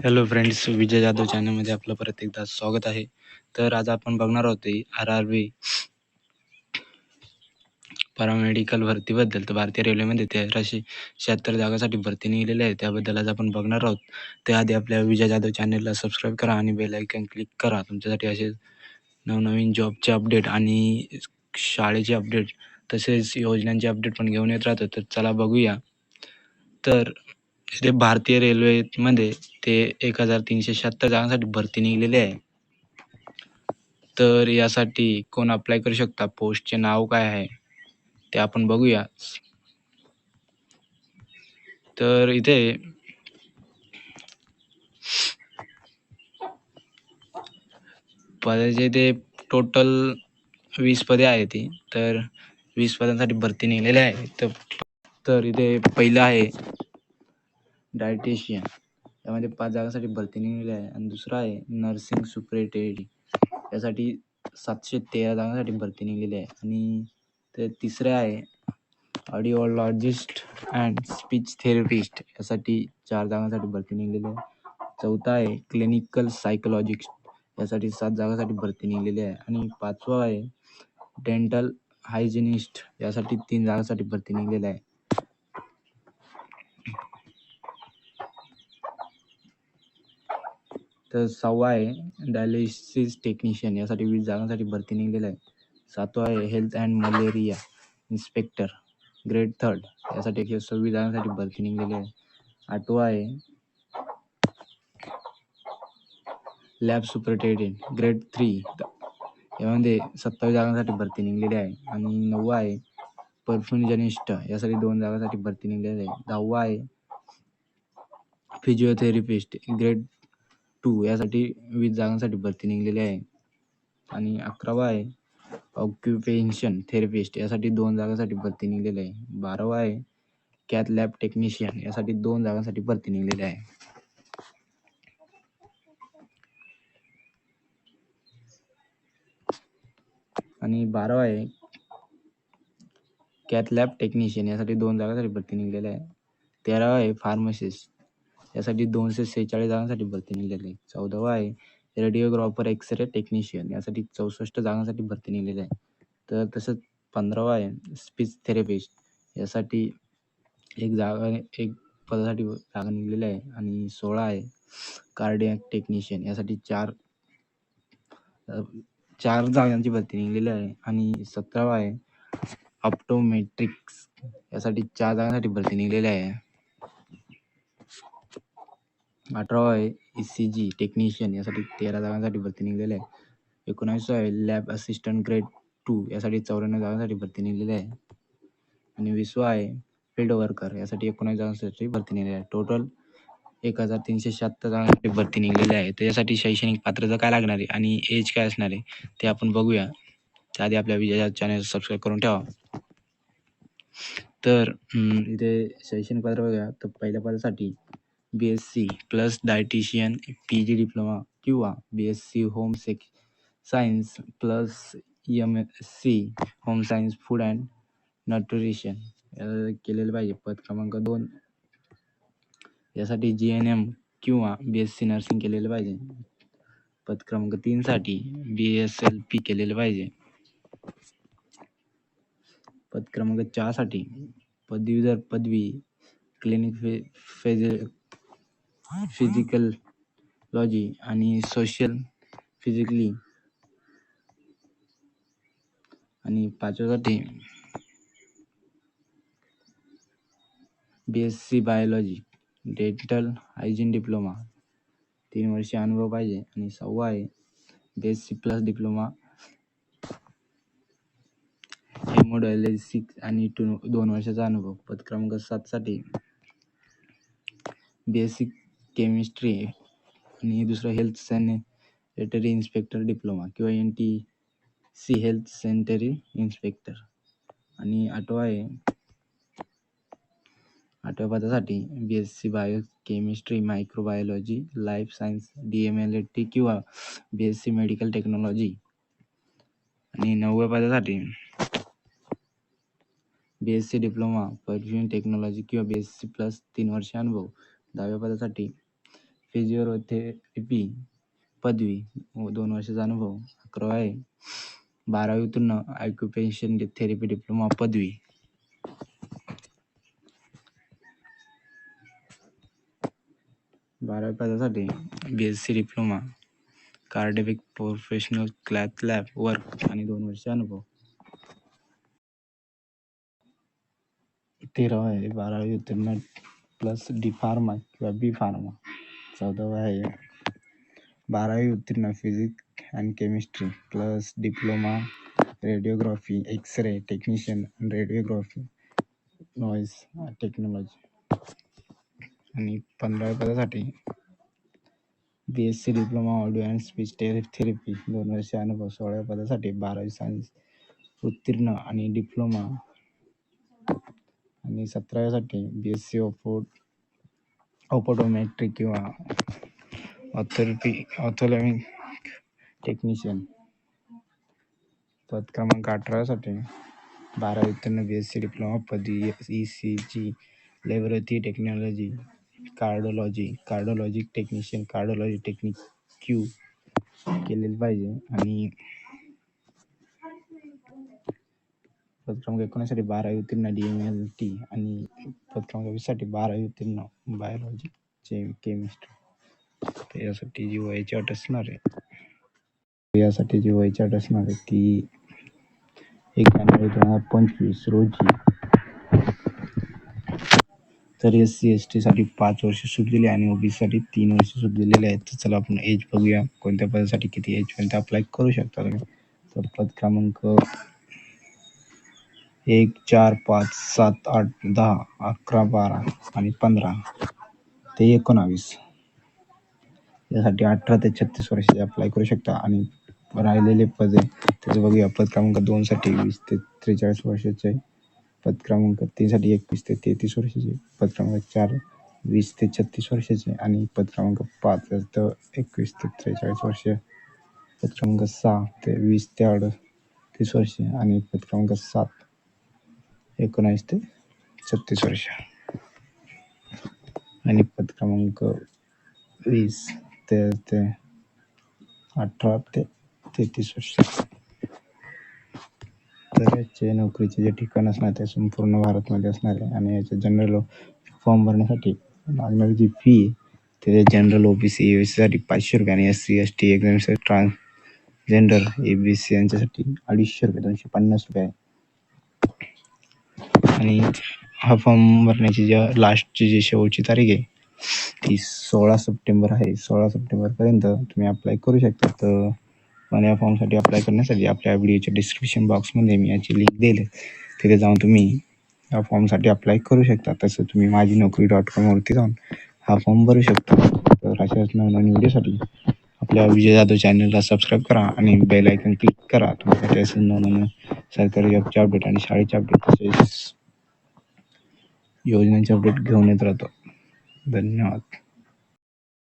Hello friends, Vijay Jadhav चॅनलमध्ये आपलं परत एकदा स्वागत आहे. तर आज आपण बघणार आहोत RRB पॅरामेडिकल भरतीबद्दल. तर भारतीय रेल्वेमध्ये 1376 जागांसाठी भरती निघालेली आहे, त्याबद्दल आज आपण बघणार आहोत. त्याआधी आपल्या विजय जाधव चॅनलला सबस्क्राईब करा आणि बेल आयकॉन क्लिक करा. तुमच्यासाठी असे नवनवीन जॉबचे अपडेट आणि शाळेचे अपडेट तसेच योजनांचे अपडेट पण घेऊन येत राहतो. तर चला बघूया. तर इथे भारतीय रेल्वेमध्ये ते 1376 जागांसाठी भरती निघालेली आहे. तर यासाठी कोण अप्लाय करू शकता, पोस्टचे नाव काय आहे ते आपण बघूया. तर इथे पदाचे ते टोटल 20 पदे आहेत ती. तर 20 पदांसाठी भरती निघालेली आहे. तर इथे पहिलं आहे डायटिशियन, यामध्ये 5 जागांसाठी भरती निघालेली आहे. आणि दुसरा आहे नर्सिंग सुपरिटेंडेंट, यासाठी 713 जागांसाठी भरती निघालेली आहे. आणि ते तिसरे आहे ऑडिओलॉजिस्ट अँड स्पीच थेरपिस्ट, यासाठी 4 जागांसाठी भरती निघालेली आहे. चौथा आहे क्लिनिकल सायकोलॉजिस्ट, यासाठी 7 जागांसाठी भरती निघालेली आहे. आणि पाचवा आहे डेंटल हायजिनिस्ट, यासाठी 3 जागांसाठी भरती निघालेली आहे. तर सहावा आहे डायलिसिस टेक्निशियन, यासाठी 20 जागांसाठी भरती निघालेली आहे. सातवा आहे health and malaria inspector grade 3, यासाठी 126 जागांसाठी भरती निघालेली आहे. आठवा आहे लॅब सुपरिटेंडेंट ग्रेड 3, यामध्ये 27 जागांसाठी भरती निघालेली आहे. आणि नववा आहे परफ्युजनिस्ट, यासाठी 2 जागांसाठी भरती निघालेली आहे. दहावा आहे फिजिओथेरपिस्ट ग्रेड 2, यासाठी 20 जागांसाठी भरती निघालेली आहे. आणि 11वा आहे ऑक्युपेशन थेरपिस्ट, यासाठी 2 जागांसाठी भरती निघालेली आहे. 12वा आहे कॅथ लॅब टेक्निशियन, यासाठी 2 जागांसाठी भरती निघालेली आहे. आणि 12वा आहे कॅथ लॅब टेक्निशियन, यासाठी 2 जागांसाठी भरती निघालेली आहे. 13वा आहे फार्मासिस्ट, यासाठी 246 जागांसाठी भरती निघालेली आहे. 14वा आहे रेडिओग्राफर एक्सरे टेक्निशियन, यासाठी 64 जागांसाठी भरती निघालेली आहे. तर तसंच 15वा आहे स्पीच थेरपिस्ट, यासाठी एक पदासाठी जागा निघालेली आहे. आणि 16 आहे कार्डियक टेक्निशियन, यासाठी 4 जागांची भरती निघालेली आहे. आणि 17वा आहे ऑप्टोमेट्रिक्स, यासाठी 4 जागांसाठी भरती निघालेली आहे. 18वा आहे ECG टेक्निशियन, यासाठी 13 जागांसाठी भरती निघालेली आहे. 19वा आहे लॅब असिस्टंट ग्रेड 2, यासाठी 94 जागांसाठी भरती निघालेली आहे. आणि 20वा आहे फील्ड वर्कर, यासाठी 19 जागांसाठी भरती निघालेली आहे. टोटल 1376 जागांसाठी भरती निघालेली आहे. त्याच्यासाठी शैक्षणिक पात्रता काय लागणार आहे आणि एज काय असणार आहे ते आपण बघूया. त्याआधी आपल्या विजय चॅनल सबस्क्राईब करून ठेवा. तर इथे शैक्षणिक पात्रता बघूया. तर पहिल्या पदासाठी BSc plus dietitian PG diploma किंवा BSc home science plus MSc home science food and nutrition केलेलं पाहिजे. पद क्रमांक 2 यासाठी GNM किंवा BSc नर्सिंग केलेलं पाहिजे. पद क्रमांक 3 साठी BSLP केलेलं पाहिजे. पद क्रमांक 4 साठी पदवीधर पदवी क्लिनिक फिजिकलॉजी आणि सोशल फिजिकली. आणि 5व्यासाठी BSc biology dental hygiene diploma 3 वर्ष अनुभव पाहिजे. आणि 6वा आहे BSc प्लस डिप्लोमा हेमोडायलिसिस आणि 2 वर्षाचा अनुभव. पद क्रमांक 7 साठी BSc केमिस्ट्री आणि दुसरं हेल्थ सॅनिटरी इन्स्पेक्टर डिप्लोमा किंवा NTC हेल्थ सॅनिटरी इन्स्पेक्टर. आणि 8वा आहे 8व्या पदासाठी BSc bio chemistry microbiology life science DMLT किंवा BSc मेडिकल टेक्नॉलॉजी. आणि 9व्या पदासाठी BSc डिप्लोमा परफ्यूम टेक्नॉलॉजी किंवा BSc प्लस 3 वर्ष अनुभव. 10व्या पदासाठी फिजिओथेरपी पदवी व 2 वर्षाचा अनुभव. 11वा आहे 12वी उत्तीर्ण ऑक्युपेशन थेरपी डिप्लोमा पदवी. 12वी पदासाठी BSc diploma cardio professional cath lab work आणि 2 वर्ष अनुभव. 13वा आहे 12वी उत्तीर्ण प्लस डी फार्मा किंवा बी फार्मा. 14वा आहे 12वी उत्तीर्ण physics and chemistry plus diploma radiography X-ray technician आणि रेडिओग्राफी नॉईज टेक्नॉलॉजी. आणि 15व्या पदासाठी BSc diploma audio and speech therapy 2 वर्ष अनुभव. 16व्या पदासाठी 12वी सायन्स उत्तीर्ण आणि डिप्लोमा. आणि 17व्यासाठी BSc ऑप्टोमेट्री किंवा ऑर्थोलॉमिक टेक्निशियन. पद क्रमांक 18साठी 12वी उत्तीर्ण BSc डिप्लोमा पदवी ECG laboratory technology cardiologic technician cardiology technique क्यू केलेलं पाहिजे. आणि पद क्रमांक 19साठी 12वी उत्तीर्ण DMLT आणि पद क्रमांक 20साठी 12वी उत्तीर्ण बायोलॉजी केमिस्ट्री. तर यासाठी जी वयाची अट असणार आहे ती 1 जानेवारी 2025 रोजी. तर SC/ST साठी 5 वर्ष सूट दिली आणि OBC साठी 3 वर्ष सूट दिलेली आहेत. तर चला आपण एज बघूया, कोणत्या पदासाठी किती एज पर्यंत अप्लाय करू शकता तुम्ही. तर पद क्रमांक 1, 4, 5, 7, 8, 10, 11, 12 आणि 15 ते 19 यासाठी 18 ते 36 वर्षाचे अप्लाय करू शकता. आणि राहिलेले पद आहे त्याचं बघूया. पद क्रमांक 2 साठी 20 ते 43 वर्षाचे. पद क्रमांक 3 साठी 21 ते 33 वर्षाचे. पद क्रमांक 4 20 ते 36 वर्षाचे. आणि पद क्रमांक 5 21 ते 43 वर्ष. पद क्रमांक 6 ते 20 ते 38 वर्ष. आणि पद क्रमांक 7 19 ते 36 वर्ष. आणि पद क्रमांक 20 ते 18 ते 33 वर्ष. तर याचे नोकरीचे जे ठिकाण असणार ते संपूर्ण भारतमध्ये असणार आहे. आणि याचे जनरल फॉर्म भरण्यासाठी लागणारी जी फी आहे ते जनरल OBC साठी 500 रुपये आणि SC/ST एक्झामसाठी ट्रान्सजेंडर ABC यांच्यासाठी 250 रुपये 250 रुपये आहे. आणि हा फॉर्म भरण्याची लास्टची जी शेवटची तारीख आहे ती 16 सप्टेंबर आहे. 16 सप्टेंबरपर्यंत तुम्ही अप्लाय करू शकता. तर मला या फॉर्मसाठी अप्लाय करण्यासाठी आपल्या व्हिडिओच्या डिस्क्रिप्शन बॉक्समध्ये मी याची लिंक दिली, तिथे जाऊन तुम्ही या फॉर्मसाठी अप्लाय करू शकता. तसं तुम्ही माझीनोकरी.com वरती जाऊन हा फॉर्म भरू शकता. तर अशाच नवनवीन व्हिडिओसाठी आपल्या विजय जाधव चॅनलला सबस्क्राईब करा आणि बेल आयकन क्लिक करा. तुमच्यासाठी असे नवनवीन सरकारी जॉबचे अपडेट आणि शाळेचे अपडेट तसेच योजनांचे अपडेट घेऊन येत राहतो. धन्यवाद.